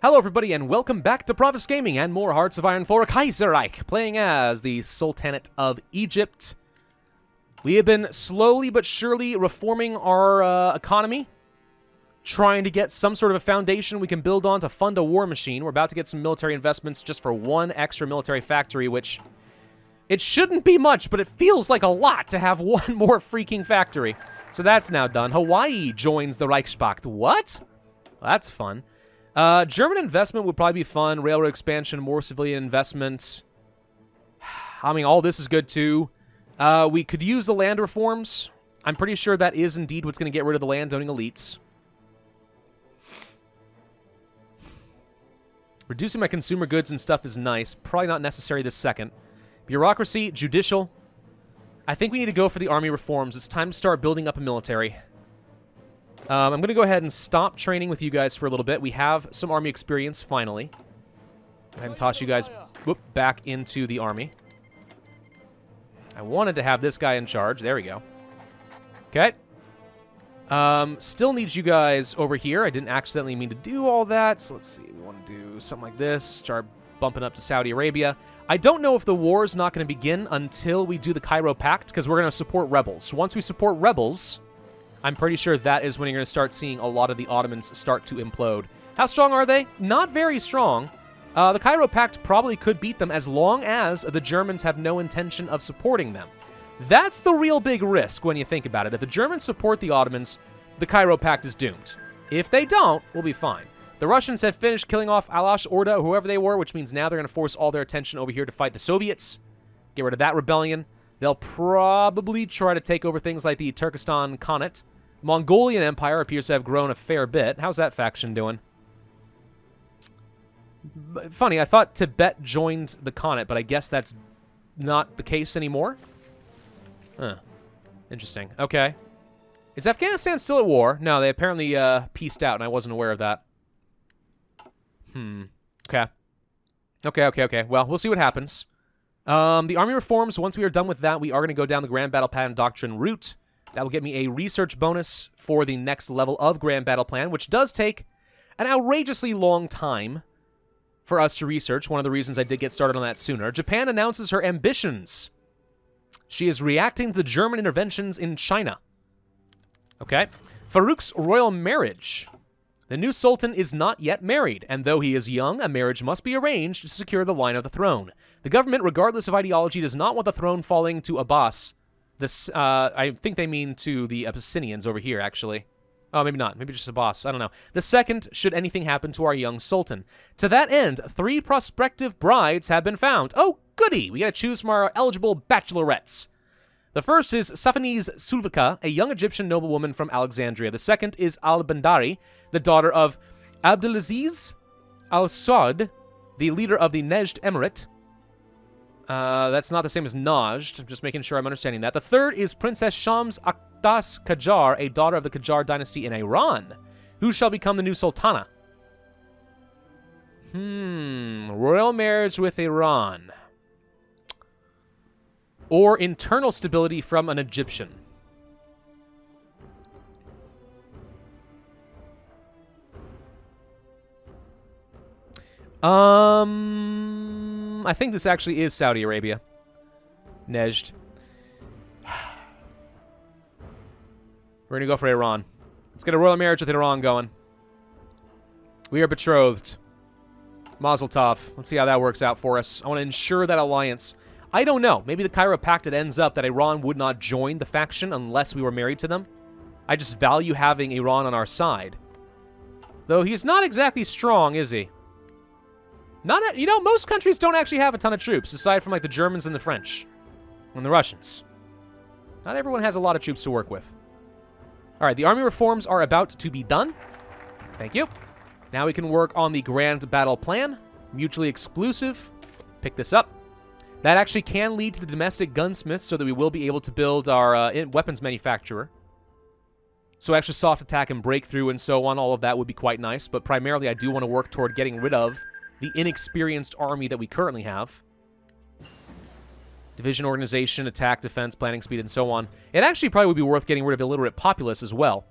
Hello everybody and welcome back to Pravus Gaming and more Hearts of Iron 4 Kaiserreich, playing as the Sultanate of Egypt. We have been slowly but surely reforming our economy, trying to get some sort of a foundation we can build on to fund a war machine. We're about to get some military investments just for one extra military factory, which it shouldn't be much, but it feels like a lot to have one more freaking factory. So that's now done. Hawaii joins the Reichspakt. What? Well, that's fun. German investment would probably be fun. Railroad expansion, more civilian investment. I mean, all this is good too. We could use the land reforms. I'm pretty sure that is indeed what's going to get rid of the landowning elites. Reducing my consumer goods and stuff is nice. Probably not necessary this second. Bureaucracy, judicial. I think we need to go for the army reforms. It's time to start building up a military. I'm going to go ahead and stop training with you guys for a little bit. We have some army experience, finally. Go ahead and toss you guys back into the army. I wanted to have this guy in charge. There we go. Okay. Still need you guys over here. I didn't accidentally mean to do all that. So let's see. We want to do something like this. Start bumping up to Saudi Arabia. I don't know if the war is not going to begin until we do the Cairo Pact, because we're going to support rebels. Once we support rebels, I'm pretty sure that is when you're going to start seeing a lot of the Ottomans start to implode. How strong are they? Not very strong. The Cairo Pact probably could beat them as long as the Germans have no intention of supporting them. That's the real big risk when you think about it. If the Germans support the Ottomans, the Cairo Pact is doomed. If they don't, we'll be fine. The Russians have finished killing off Alash Orda, or whoever they were, which means now they're going to force all their attention over here to fight the Soviets. Get rid of that rebellion. They'll probably try to take over things like the Turkestan Khanate. Mongolian Empire appears to have grown a fair bit. How's that faction doing? Funny, I thought Tibet joined the Khanate, but I guess that's not the case anymore. Huh. Interesting. Okay. Is Afghanistan still at war? No, they apparently peaced out, and I wasn't aware of that. Okay. Okay. Well, we'll see what happens. The army reforms, once we are done with that, we are going to go down the Grand Battle Plan Doctrine route. That will get me a research bonus for the next level of Grand Battle Plan, which does take an outrageously long time for us to research. One of the reasons I did get started on that sooner. Japan announces her ambitions. She is reacting to the German interventions in China. Okay. Farouk's royal marriage. The new sultan is not yet married, and though he is young, a marriage must be arranged to secure the line of the throne. The government, regardless of ideology, does not want the throne falling to Abbas. This, I think they mean to the Abyssinians over here, actually. Oh, maybe not. Maybe just Abbas. I don't know. The second, should anything happen to our young sultan. To that end, 3 prospective brides have been found. Oh, goody! We gotta choose from our eligible bachelorettes. The first is Safaniz Sulvika, a young Egyptian noblewoman from Alexandria. The second is Al-Bandari, the daughter of Abdulaziz Al-Saud, the leader of the Nejd Emirate. That's not the same as Najd. I'm just making sure I'm understanding that. The third is Princess Shams Akdas Qajar, a daughter of the Qajar dynasty in Iran, who shall become the new Sultana. Royal marriage with Iran. Or internal stability from an Egyptian. I think this actually is Saudi Arabia. Nejd. We're going to go for Iran. Let's get a royal marriage with Iran going. We are betrothed. Mazel tov. Let's see how that works out for us. I want to ensure that alliance. I don't know. Maybe the Cairo Pact, it ends up that Iran would not join the faction unless we were married to them. I just value having Iran on our side. Though he's not exactly strong, is he? Not, you know, most countries don't actually have a ton of troops, aside from, like, the Germans and the French. And the Russians. Not everyone has a lot of troops to work with. Alright, the army reforms are about to be done. Thank you. Now we can work on the Grand Battle Plan. Mutually exclusive. Pick this up. That actually can lead to the domestic gunsmiths, so that we will be able to build our weapons manufacturer. So extra soft attack and breakthrough and so on, all of that would be quite nice. But primarily, I do want to work toward getting rid of the inexperienced army that we currently have. Division organization, attack, defense, planning speed, and so on. It actually probably would be worth getting rid of illiterate populace as well.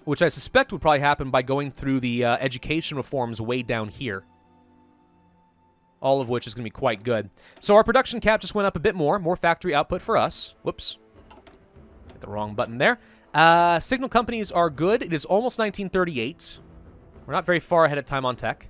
which I suspect would probably happen by going through the education reforms way down here. All of which is going to be quite good. So our production cap just went up a bit more. More factory output for us. Whoops. Hit the wrong button there. Signal companies are good. It is almost 1938. We're not very far ahead of time on tech.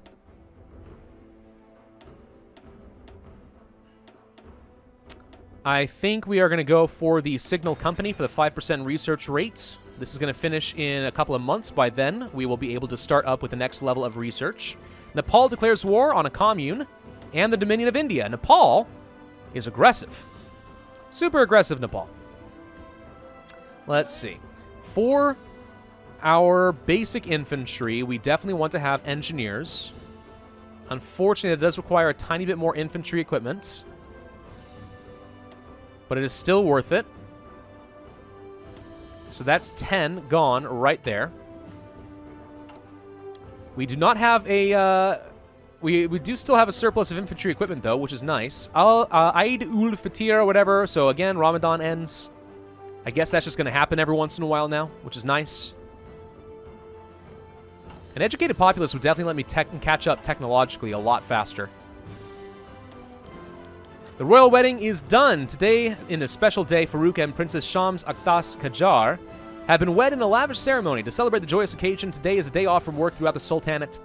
I think we are going to go for the signal company for the 5% research rate. This is going to finish in a couple of months. By then, we will be able to start up with the next level of research. Nepal declares war on a commune and the Dominion of India. Nepal is aggressive. Super aggressive, Nepal. Let's see. For our basic infantry, we definitely want to have engineers. Unfortunately, that does require a tiny bit more infantry equipment. But it is still worth it. So that's 10 gone right there. We do not have a... We do still have a surplus of infantry equipment, though, which is nice. Eid ul Fitr or whatever. So again, Ramadan ends. I guess that's just going to happen every once in a while now, which is nice. An educated populace would definitely let me catch up technologically a lot faster. The royal wedding is done. Today, in a special day, Farouk and Princess Shams Akhtas Qajar have been wed in a lavish ceremony. To celebrate the joyous occasion, today is a day off from work throughout the Sultanate,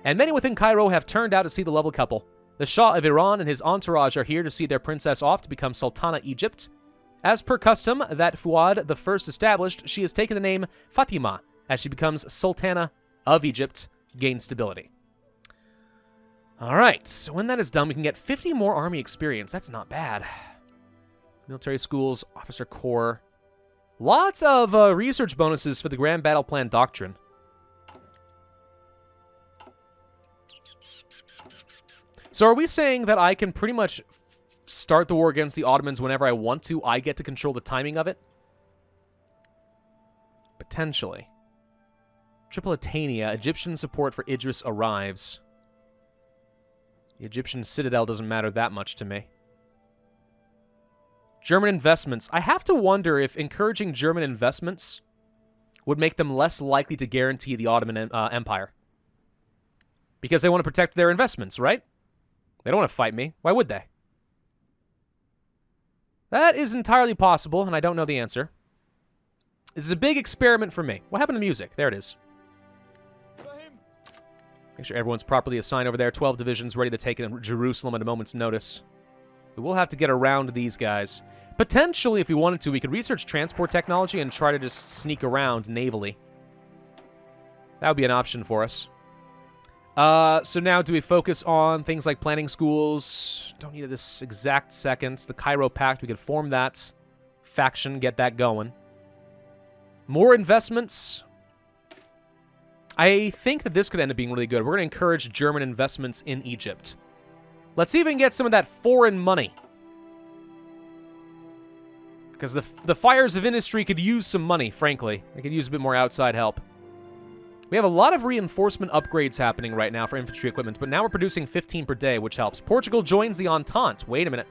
and many within Cairo have turned out to see the lovely couple. The Shah of Iran and his entourage are here to see their princess off to become Sultana Egypt. As per custom that Fuad the First established, she has taken the name Fatima as she becomes Sultana of Egypt, gain stability. All right, so when that is done, we can get 50 more army experience. That's not bad. Military schools, officer corps. Lots of research bonuses for the Grand Battle Plan Doctrine. So are we saying that I can pretty much start the war against the Ottomans whenever I want to? I get to control the timing of it? Potentially. Tripolitania, Egyptian support for Idris arrives. The Egyptian citadel doesn't matter that much to me. German investments. I have to wonder if encouraging German investments would make them less likely to guarantee the Ottoman Empire. Because they want to protect their investments, right? They don't want to fight me. Why would they? That is entirely possible, and I don't know the answer. This is a big experiment for me. What happened to music? There it is. Make sure everyone's properly assigned over there. 12 divisions ready to take in Jerusalem at a moment's notice. We will have to get around these guys. Potentially, if we wanted to, we could research transport technology and try to just sneak around navally. That would be an option for us. So now, do we focus on things like planning schools? Don't need it this exact second. The Cairo Pact, we could form that faction, get that going. More investments. I think that this could end up being really good. We're going to encourage German investments in Egypt. Let's see if we can get some of that foreign money. Because the fires of industry could use some money, frankly. They could use a bit more outside help. We have a lot of reinforcement upgrades happening right now for infantry equipment, but now we're producing 15 per day, which helps. Portugal joins the Entente. Wait a minute.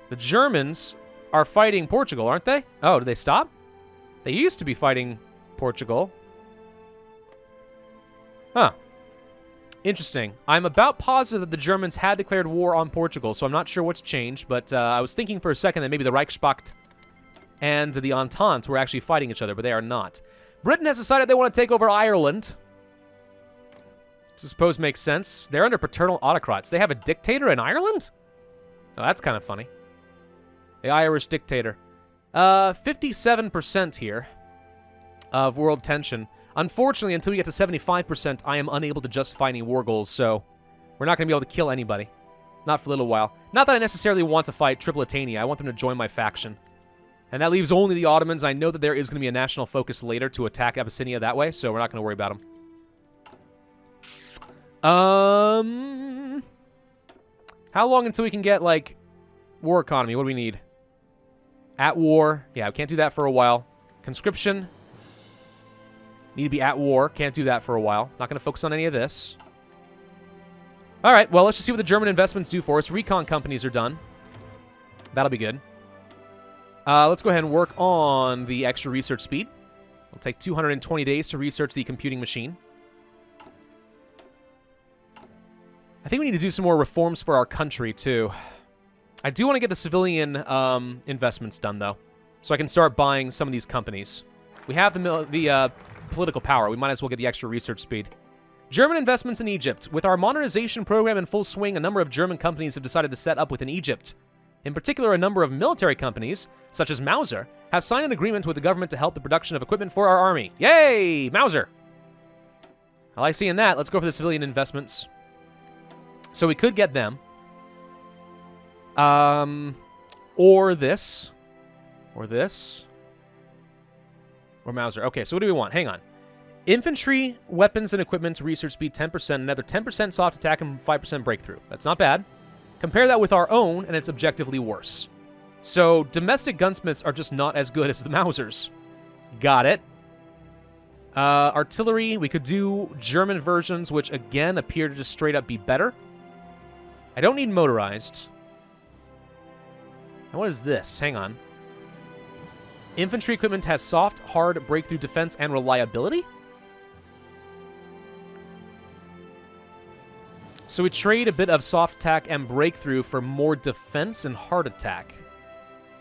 The Germans are fighting Portugal, aren't they? Oh, did they stop? They used to be fighting Portugal. Huh. Interesting. I'm about positive that the Germans had declared war on Portugal, so I'm not sure what's changed, but I was thinking for a second that maybe the Reichspakt and the Entente were actually fighting each other, but they are not. Britain has decided they want to take over Ireland. This I suppose makes sense. They're under paternal autocrats. They have a dictator in Ireland? Oh, that's kind of funny. The Irish dictator. 57% here of world tension. Unfortunately, until we get to 75%, I am unable to justify any war goals, so we're not going to be able to kill anybody. Not for a little while. Not that I necessarily want to fight Tripolitania. I want them to join my faction. And that leaves only the Ottomans. I know that there is going to be a national focus later to attack Abyssinia that way, so we're not going to worry about them. How long until we can get, like, war economy? What do we need? At war. Yeah, we can't do that for a while. Conscription. Need to be at war. Can't do that for a while. Not going to focus on any of this. All right, well, let's just see what the German investments do for us. Recon companies are done. That'll be good. Let's go ahead and work on the extra research speed. It'll take 220 days to research the computing machine. I think we need to do some more reforms for our country, too. I do want to get the civilian investments done, though, so I can start buying some of these companies. We have the political power. We might as well get the extra research speed. German investments in Egypt. With our modernization program in full swing, a number of German companies have decided to set up within Egypt. In particular, a number of military companies, such as Mauser, have signed an agreement with the government to help the production of equipment for our army. Yay! Mauser! I like seeing that. Let's go for the civilian investments. So we could get them. Or this. Or this. Or Mauser. Okay, so what do we want? Hang on. Infantry, weapons, and equipment research speed 10%, another 10% soft attack, and 5% breakthrough. That's not bad. Compare that with our own, and it's objectively worse. So, domestic gunsmiths are just not as good as the Mausers. Got it. Artillery, we could do German versions, which, again, appear to just straight up be better. I don't need motorized. And what is this? Hang on. Infantry equipment has soft, hard, breakthrough, defense, and reliability? So we trade a bit of soft attack and breakthrough for more defense and hard attack,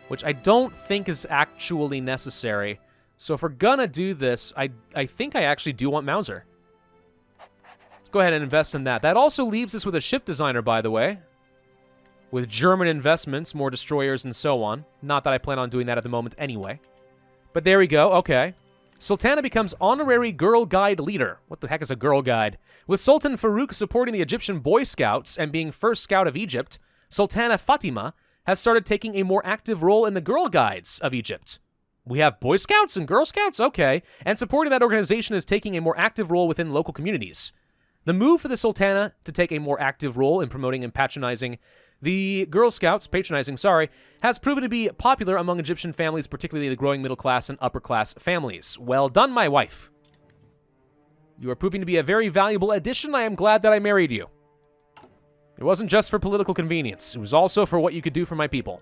which I don't think is actually necessary. So if we're gonna do this, I think I actually do want Mauser. Let's go ahead and invest in that. That also leaves us with a ship designer, by the way, with German investments, more destroyers, and so on. Not that I plan on doing that at the moment anyway. But there we go. Okay. Sultana becomes honorary Girl Guide leader. What the heck is a Girl Guide? With Sultan Farouk supporting the Egyptian Boy Scouts and being first scout of Egypt, Sultana Fatima has started taking a more active role in the Girl Guides of Egypt. We have Boy Scouts and Girl Scouts? Okay. And supporting that organization is taking a more active role within local communities. The move for the Sultana to take a more active role in promoting and patronizing the Girl Scouts, has proven to be popular among Egyptian families, particularly the growing middle class and upper class families. Well done, my wife. You are proving to be a very valuable addition. I am glad that I married you. It wasn't just for political convenience. It was also for what you could do for my people.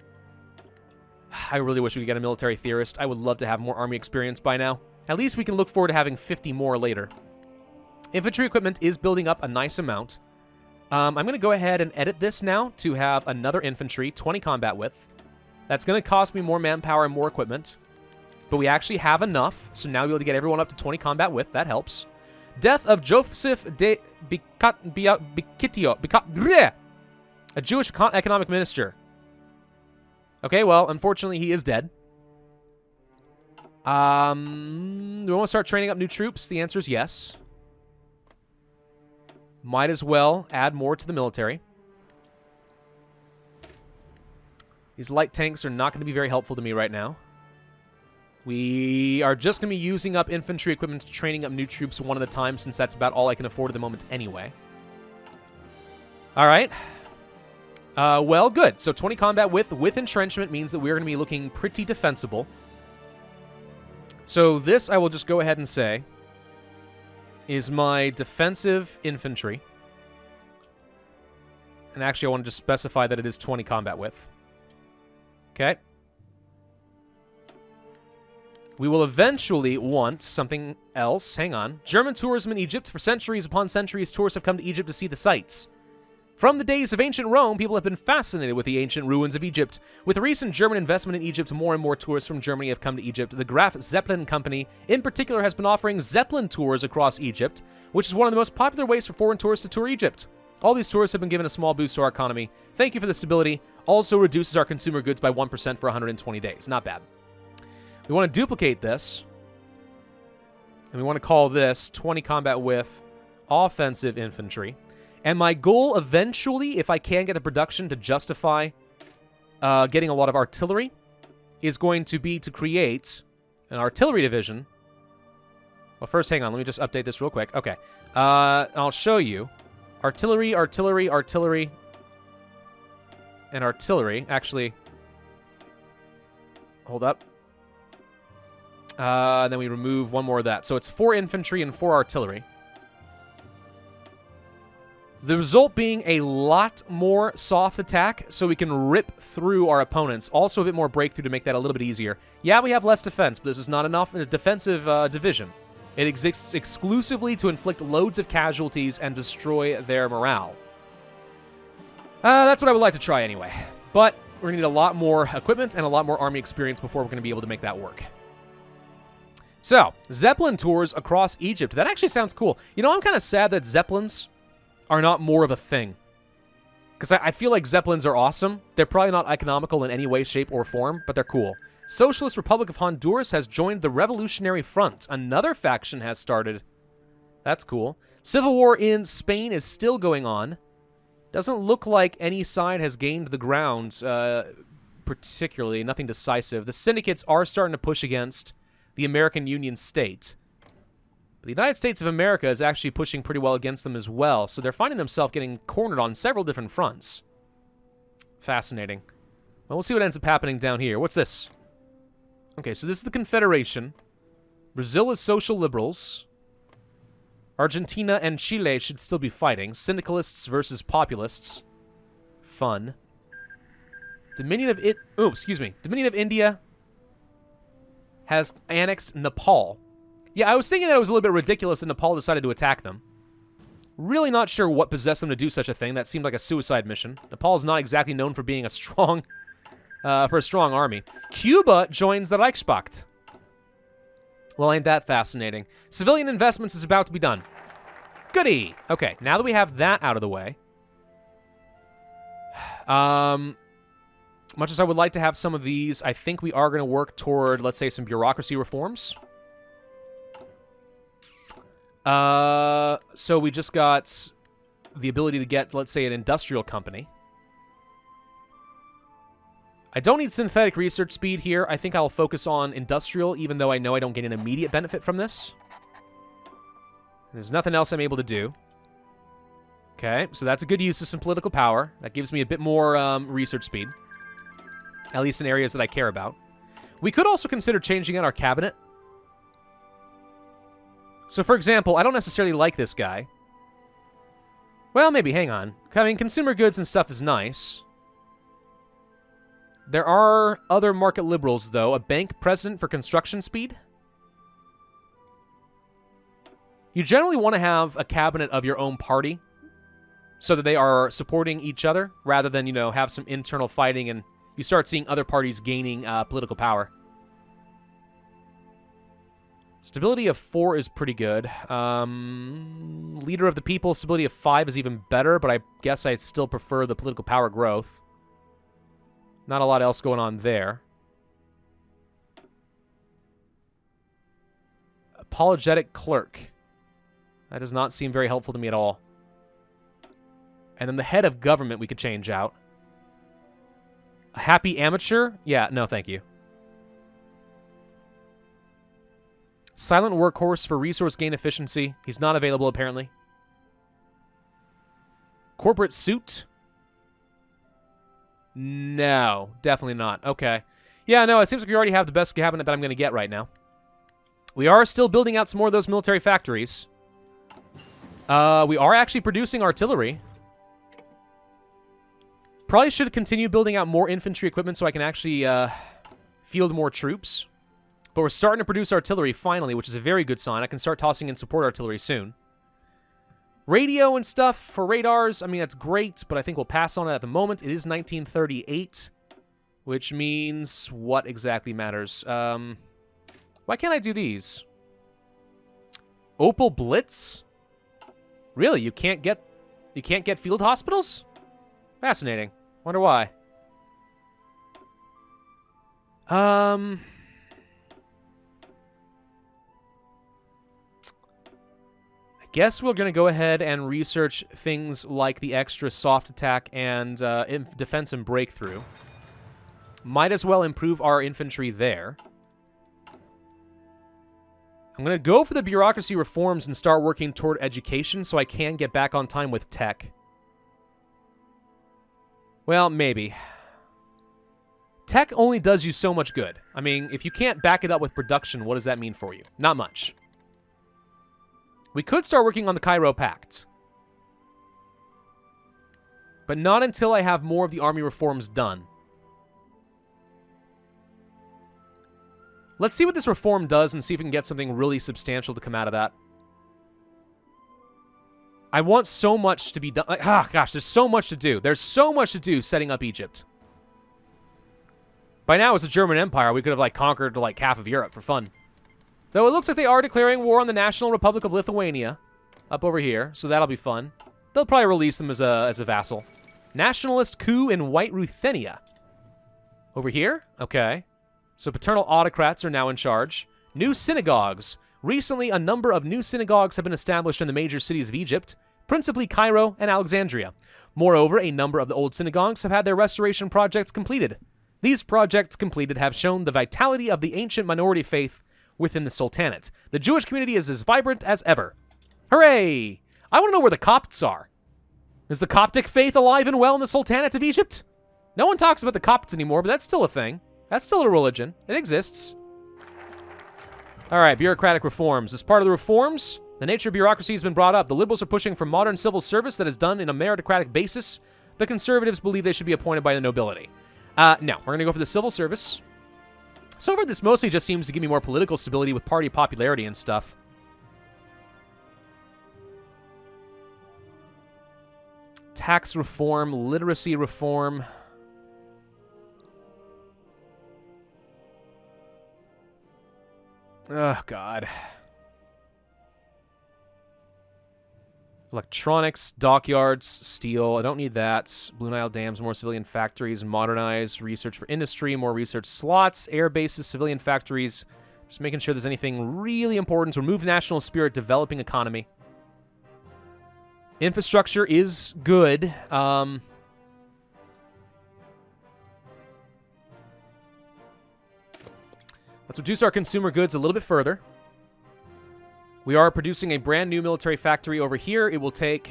I really wish we could get a military theorist. I would love to have more army experience by now. At least we can look forward to having 50 more later. Infantry equipment is building up a nice amount. I'm going to go ahead and edit this now to have another infantry, 20 combat width. That's going to cost me more manpower and more equipment. But we actually have enough, so now we'll be able to get everyone up to 20 combat width. That helps. Death of Joseph de Bikitio, a Jewish economic minister. Okay, well, unfortunately, he is dead. Do we want to start training up new troops? The answer is yes. Might as well add more to the military. These light tanks are not going to be very helpful to me right now. We are just going to be using up infantry equipment to training up new troops one at a time, since that's about all I can afford at the moment anyway. All right. Well, good. So 20 combat with entrenchment means that we're going to be looking pretty defensible. So this, I will just go ahead and say, is my defensive infantry. And actually, I want to just specify that it is 20 combat width. Okay. We will eventually want something else. Hang on. German tourism in Egypt. For centuries upon centuries, tourists have come to Egypt to see the sights. From the days of ancient Rome, people have been fascinated with the ancient ruins of Egypt. With recent German investment in Egypt, more and more tourists from Germany have come to Egypt. The Graf Zeppelin Company, in particular, has been offering Zeppelin tours across Egypt, which is one of the most popular ways for foreign tourists to tour Egypt. All these tourists have been given a small boost to our economy. Thank you for the stability. Also reduces our consumer goods by 1% for 120 days. Not bad. We want to duplicate this. And we want to call this 20 combat with offensive infantry. And my goal eventually, if I can get the production to justify getting a lot of artillery, is going to be to create an artillery division. Well, first, hang on. Let me just update this real quick. Okay. I'll show you. Artillery, artillery, artillery, and artillery. Actually, hold up. Then we remove one more of that. So it's 4 infantry and 4 artillery. The result being a lot more soft attack, so we can rip through our opponents. Also a bit more breakthrough to make that a little bit easier. Yeah, we have less defense, but this is not enough in a defensive division. It exists exclusively to inflict loads of casualties and destroy their morale. That's what I would like to try anyway. But we're going to need a lot more equipment and a lot more army experience before we're going to be able to make that work. So, Zeppelin tours across Egypt. That actually sounds cool. You know, I'm kind of sad that Zeppelins are not more of a thing. Because I feel like Zeppelins are awesome. They're probably not economical in any way, shape, or form, but they're cool. Socialist Republic of Honduras has joined the Revolutionary Front. Another faction has started. That's cool. Civil war in Spain is still going on. Doesn't look like any side has gained the ground, particularly. Nothing decisive. The syndicates are starting to push against the American Union state. But the United States of America is actually pushing pretty well against them as well, so they're finding themselves getting cornered on several different fronts. Fascinating. Well, we'll see what ends up happening down here. What's this? Okay, so this is the Confederation. Brazil is social liberals. Argentina and Chile should still be fighting. Syndicalists versus populists. Fun. Dominion of India has annexed Nepal. Yeah, I was thinking that it was a little bit ridiculous that Nepal decided to attack them. Really not sure what possessed them to do such a thing. That seemed like a suicide mission. Nepal is not exactly known for being a strong, for a strong army. Cuba joins the Reichspakt. Well, ain't that fascinating? Civilian investments is about to be done. Goody! Okay, now that we have that out of the way, much as I would like to have some of these, I think we are going to work toward, let's say, some bureaucracy reforms. So we just got the ability to get, let's say, an industrial company. I don't need synthetic research speed here. I think I'll focus on industrial, even though I know I don't get an immediate benefit from this. There's nothing else I'm able to do. Okay, so that's a good use of some political power. That gives me a bit more research speed. At least in areas that I care about. We could also consider changing out our cabinet. So, for example, I don't necessarily like this guy. Well, maybe, hang on. I mean, consumer goods and stuff is nice. There are other market liberals, though. A bank president for construction speed. You generally want to have a cabinet of your own party so that they are supporting each other rather than, you know, have some internal fighting and you start seeing other parties gaining political power. Stability of 4 is pretty good. Leader of the people, stability of 5 is even better, but I guess I'd still prefer the political power growth. Not a lot else going on there. Apologetic clerk. That does not seem very helpful to me at all. And then the head of government we could change out. A happy amateur? Yeah, no thank you. Silent workhorse for resource gain efficiency. He's not available, apparently. Corporate suit? No, definitely not. Okay. Yeah, no, it seems like we already have the best cabinet that I'm going to get right now. We are still building out some more of those military factories. We are actually producing artillery. Probably should continue building out more infantry equipment so I can actually field more troops. But we're starting to produce artillery finally, which is a very good sign. I can start tossing in support artillery soon. Radio and stuff for radars, I mean, that's great, but I think we'll pass on it at the moment. It is 1938, which means what exactly matters? Why can't I do these? Opal Blitz? Really? You can't get field hospitals? Fascinating. Wonder why. Guess we're going to go ahead and research things like the extra soft attack and defense and breakthrough. Might as well improve our infantry there. I'm going to go for the bureaucracy reforms and start working toward education so I can get back on time with tech. Well, maybe. Tech only does you so much good. I mean, if you can't back it up with production, what does that mean for you? Not much. We could start working on the Cairo Pact. But not until I have more of the army reforms done. Let's see what this reform does and see if we can get something really substantial to come out of that. I want so much to be done. Like, gosh, there's so much to do. There's so much to do setting up Egypt. By now, as a German empire, we could have, like, conquered, like, half of Europe for fun. Though it looks like they are declaring war on the National Republic of Lithuania up over here, so that'll be fun. They'll probably release them as a vassal. Nationalist coup in White Ruthenia. Over here? Okay. So paternal autocrats are now in charge. New synagogues. Recently, a number of new synagogues have been established in the major cities of Egypt, principally Cairo and Alexandria. Moreover, a number of the old synagogues have had their restoration projects completed. These projects completed have shown the vitality of the ancient minority faith within the Sultanate. The Jewish community is as vibrant as ever. Hooray! I want to know where the Copts are. Is the Coptic faith alive and well in the Sultanate of Egypt? No one talks about the Copts anymore, but that's still a thing. That's still a religion. It exists. All right, bureaucratic reforms. As part of the reforms, the nature of bureaucracy has been brought up. The liberals are pushing for modern civil service that is done in a meritocratic basis. The conservatives believe they should be appointed by the nobility. No, we're going to go for the civil service. So far, this mostly just seems to give me more political stability with party popularity and stuff. Tax reform, literacy reform. Oh, God. Electronics, dockyards, steel. I don't need that. Blue Nile dams, more civilian factories, modernize, research for industry, more research slots, air bases, civilian factories. Just making sure there's anything really important. Remove national spirit, developing economy. Infrastructure is good. Let's reduce our consumer goods a little bit further. We are producing a brand new military factory over here. It will take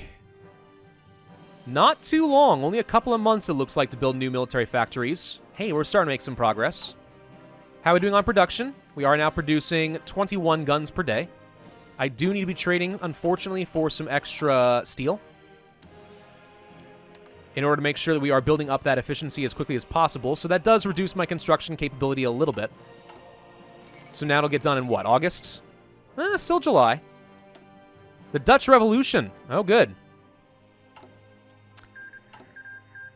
not too long, only a couple of months it looks like to build new military factories. Hey, we're starting to make some progress. How are we doing on production? We are now producing 21 guns per day. I do need to be trading, unfortunately, for some extra steel in order to make sure that we are building up that efficiency as quickly as possible. So that does reduce my construction capability a little bit. So now it'll get done in what, August? Still July. The Dutch Revolution. Oh, good.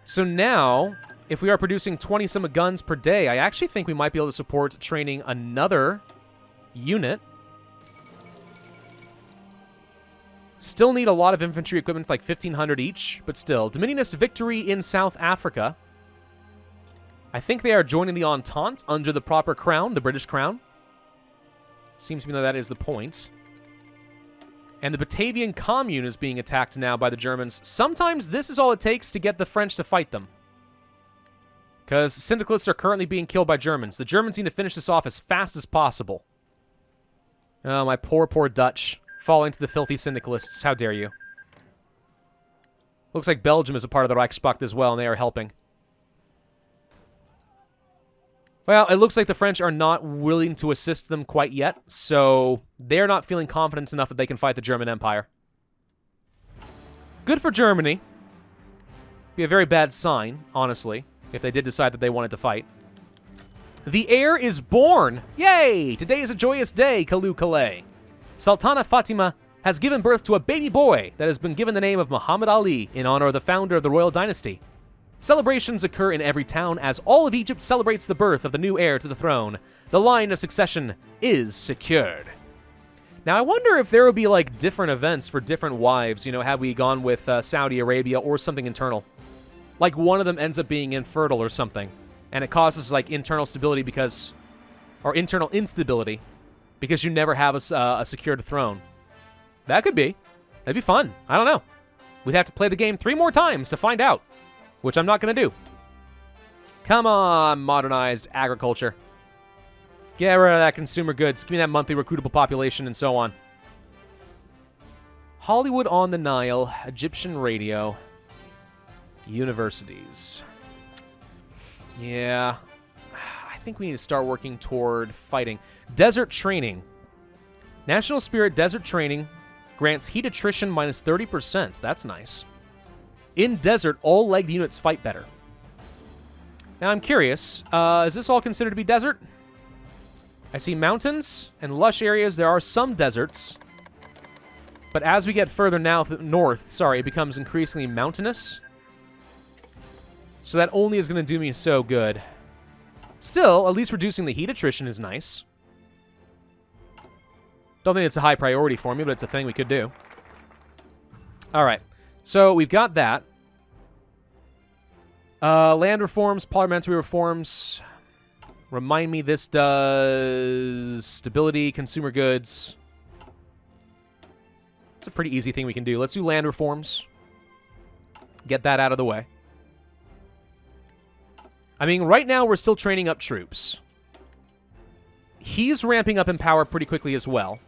So now, if we are producing 20-some guns per day, I actually think we might be able to support training another unit. Still need a lot of infantry equipment, like 1,500 each, but still. Dominionist victory in South Africa. I think they are joining the Entente under the proper crown, the British crown. Seems to me that is the point. And the Batavian Commune is being attacked now by the Germans. Sometimes this is all it takes to get the French to fight them. Because syndicalists are currently being killed by Germans. The Germans need to finish this off as fast as possible. Oh, my poor, poor Dutch. Falling to the filthy syndicalists. How dare you. Looks like Belgium is a part of the Reichspakt as well, and they are helping. Well, it looks like the French are not willing to assist them quite yet, so they're not feeling confident enough that they can fight the German Empire. Good for Germany. Be a very bad sign, honestly, if they did decide that they wanted to fight. The heir is born! Yay! Today is a joyous day, Kalu Kalay. Sultana Fatima has given birth to a baby boy that has been given the name of Muhammad Ali in honor of the founder of the royal dynasty. Celebrations occur in every town as all of Egypt celebrates the birth of the new heir to the throne. The line of succession is secured. Now, I wonder if there would be, like, different events for different wives, you know, had we gone with Saudi Arabia or something internal. Like, one of them ends up being infertile or something, and it causes, like, internal stability because... or internal instability, because you never have a secured throne. That could be. That'd be fun. I don't know. We'd have to play the game 3 more times to find out. Which I'm not going to do. Come on, modernized agriculture. Get rid of that consumer goods. Give me that monthly recruitable population and so on. Hollywood on the Nile. Egyptian radio. Universities. Yeah. I think we need to start working toward fighting. Desert training. National Spirit Desert Training grants heat attrition minus 30%. That's nice. In desert, all legged units fight better. Now, I'm curious. Is this all considered to be desert? I see mountains and lush areas. There are some deserts. But as we get further north, it becomes increasingly mountainous. So that only is going to do me so good. Still, at least reducing the heat attrition is nice. Don't think it's a high priority for me, but it's a thing we could do. All right. So we've got that. Land reforms, parliamentary reforms. Remind me, this does stability, consumer goods. It's a pretty easy thing we can do. Let's do land reforms. Get that out of the way. I mean, right now we're still training up troops. He's ramping up in power pretty quickly as well.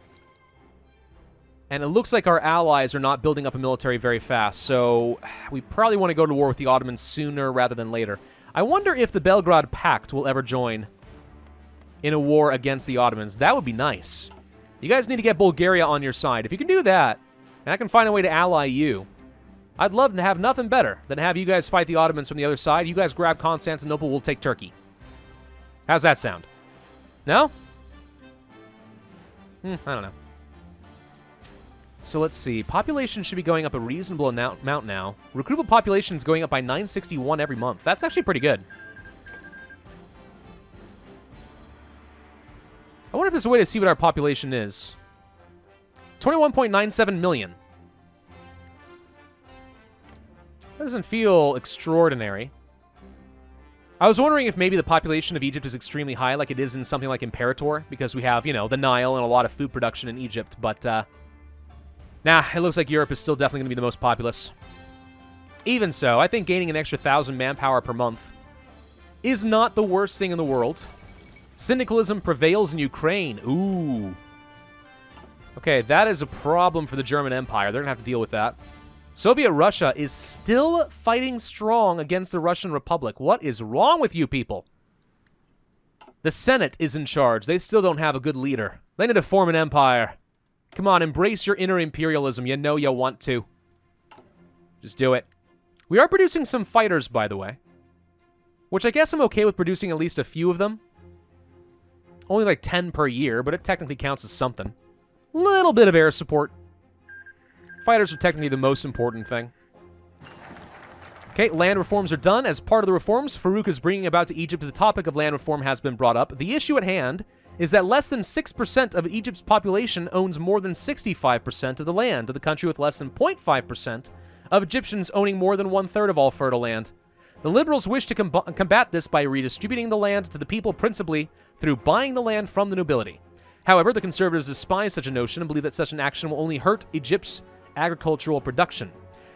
And it looks like our allies are not building up a military very fast, so we probably want to go to war with the Ottomans sooner rather than later. I wonder if the Belgrade Pact will ever join in a war against the Ottomans. That would be nice. You guys need to get Bulgaria on your side. If you can do that, and I can find a way to ally you, I'd love to have nothing better than have you guys fight the Ottomans from the other side. You guys grab Constantinople, we'll take Turkey. How's that sound? No? I don't know. So let's see. Population should be going up a reasonable amount now. Recruitable population is going up by 961 every month. That's actually pretty good. I wonder if there's a way to see what our population is. 21.97 million. That doesn't feel extraordinary. I was wondering if maybe the population of Egypt is extremely high, like it is in something like Imperator, because we have, you know, the Nile and a lot of food production in Egypt, but, nah, it looks like Europe is still definitely going to be the most populous. Even so, I think gaining an extra 1,000 manpower per month is not the worst thing in the world. Syndicalism prevails in Ukraine. Ooh. Okay, that is a problem for the German Empire. They're going to have to deal with that. Soviet Russia is still fighting strong against the Russian Republic. What is wrong with you people? The Senate is in charge. They still don't have a good leader. They need to form an empire. Come on, embrace your inner imperialism. You know you want to. Just do it. We are producing some fighters, by the way. Which I guess I'm okay with producing at least a few of them. Only like 10 per year, but it technically counts as something. Little bit of air support. Fighters are technically the most important thing. Okay, land reforms are done. As part of the reforms Farouk is bringing about to Egypt, the topic of land reform has been brought up. The issue at hand is that less than 6% of Egypt's population owns more than 65% of the land, of the country with less than 0.5% of Egyptians owning more than 1/3 of all fertile land. The liberals wish to combat this by redistributing the land to the people principally through buying the land from the nobility. However, the conservatives despise such a notion and believe that such an action will only hurt Egypt's agricultural production.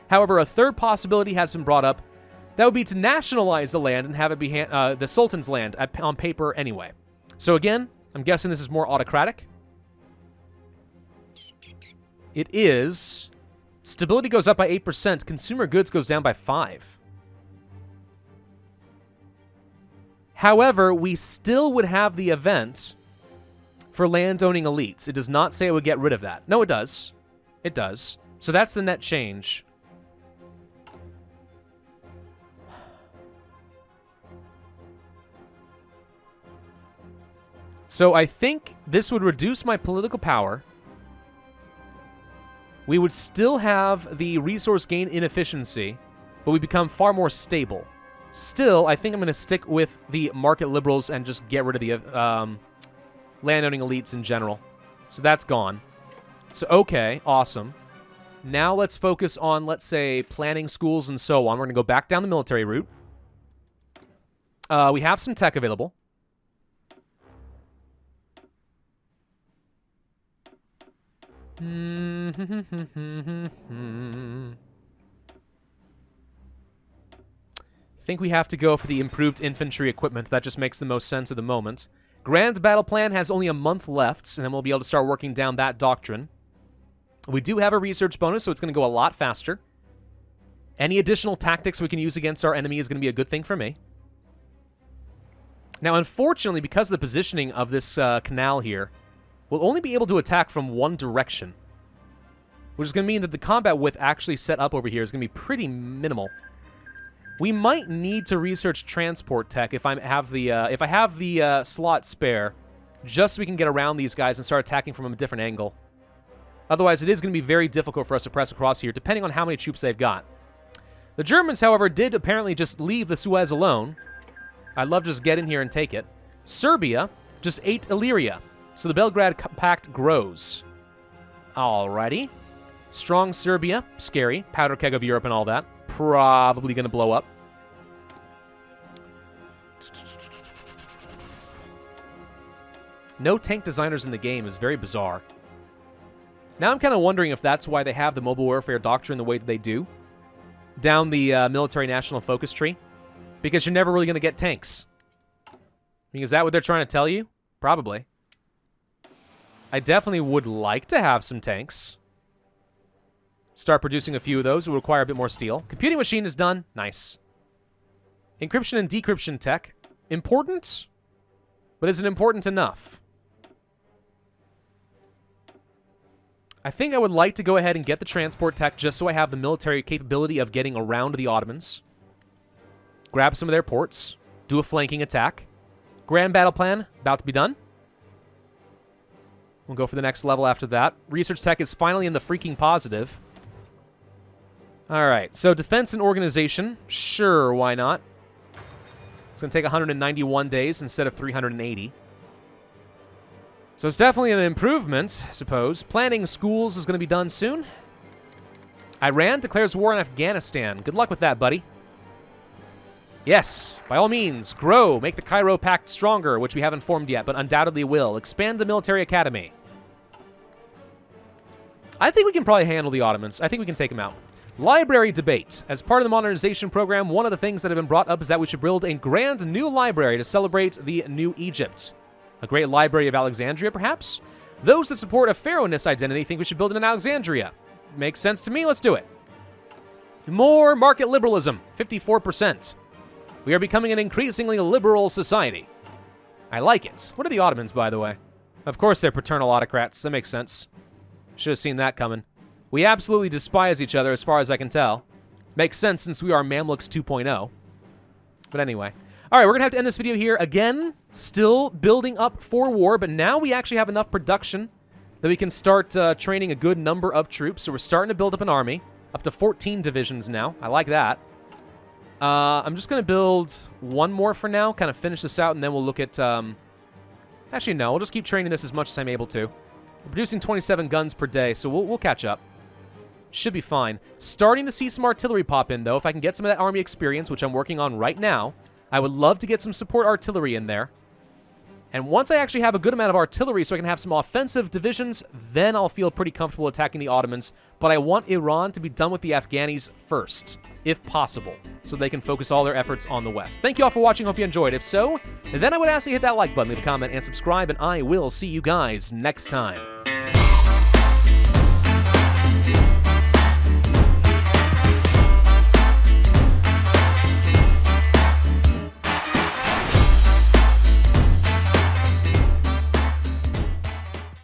However, a third possibility has been brought up. That would be to nationalize the land and have it be the Sultan's land on paper anyway. So again, I'm guessing this is more autocratic. It is. Stability goes up by 8%. Consumer goods goes down by 5%. However, we still would have the event for land-owning elites. It does not say it would get rid of that. No, it does. It does. So that's the net change. So I think this would reduce my political power. We would still have the resource gain inefficiency, but we become far more stable. Still, I think I'm going to stick with the market liberals and just get rid of the landowning elites in general. So that's gone. So, okay, awesome. Now let's focus on, let's say, planning schools and so on. We're going to go back down the military route. We have some tech available. I think we have to go for the improved infantry equipment. That just makes the most sense at the moment. Grand Battle Plan has only a month left, and then we'll be able to start working down that doctrine. We do have a research bonus, so it's going to go a lot faster. Any additional tactics we can use against our enemy is going to be a good thing for me. Now, unfortunately, because of the positioning of this canal here, we'll only be able to attack from one direction. which is going to mean that the combat width actually set up over here is going to be pretty minimal. We might need to research transport tech if I have the slot spare, just so we can get around these guys and start attacking from a different angle. Otherwise, it is going to be very difficult for us to press across here, depending on how many troops they've got. The Germans, however, did apparently just leave the Suez alone. I'd love to just get in here and take it. Serbia just ate Illyria, so the Belgrade Pact grows. Alrighty. Strong Serbia, scary. Powder keg of Europe and all that. Probably going to blow up. No tank designers in the game is very bizarre. Now I'm kind of wondering if that's why they have the mobile warfare doctrine the way that they do. Down the military national focus tree. Because you're never really going to get tanks. I mean, is that what they're trying to tell you? Probably. I definitely would like to have some tanks. Start producing a few of those. It will require a bit more steel. Computing machine is done. Nice. Encryption and decryption tech. Important, but is it important enough? I think I would like to go ahead and get the transport tech just so I have the military capability of getting around the Ottomans. Grab some of their ports. Do a flanking attack. Grand battle plan about to be done. We'll go for the next level after that. Research tech is finally in the freaking positive. Alright, so defense and organization. Sure, why not? It's going to take 191 days instead of 380. So it's definitely an improvement, I suppose. Planning schools is going to be done soon. Iran declares war on Afghanistan. Good luck with that, buddy. Yes, by all means, grow. Make the Cairo Pact stronger, which we haven't formed yet, but undoubtedly will. Expand the military academy. I think we can probably handle the Ottomans. I think we can take them out. Library debate. As part of the modernization program, one of the things that have been brought up is that we should build a grand new library to celebrate the new Egypt. A great library of Alexandria, perhaps? Those that support a pharaohness identity think we should build it in Alexandria. Makes sense to me, let's do it. More market liberalism, 54%. We are becoming an increasingly liberal society. I like it. What are the Ottomans, by the way? Of course they're paternal autocrats, that makes sense. Should have seen that coming. We absolutely despise each other as far as I can tell. Makes sense since we are Mamluks 2.0. But anyway. Alright, we're going to have to end this video here. Again, still building up for war, but now we actually have enough production that we can start training a good number of troops. So we're starting to build up an army. Up to 14 divisions now. I like that. I'm just going to build one more for now. Kind of finish this out, and then we'll look at... Actually, no. We'll just keep training this as much as I'm able to. We're producing 27 guns per day, so we'll catch up. Should be fine. Starting to see some artillery pop in, though. If I can get some of that army experience, which I'm working on right now, I would love to get some support artillery in there. And once I actually have a good amount of artillery so I can have some offensive divisions, then I'll feel pretty comfortable attacking the Ottomans. But I want Iran to be done with the Afghanis first, if possible, so they can focus all their efforts on the West. Thank you all for watching. Hope you enjoyed. If so, then I would ask you to hit that like button, leave a comment, and subscribe, and I will see you guys next time.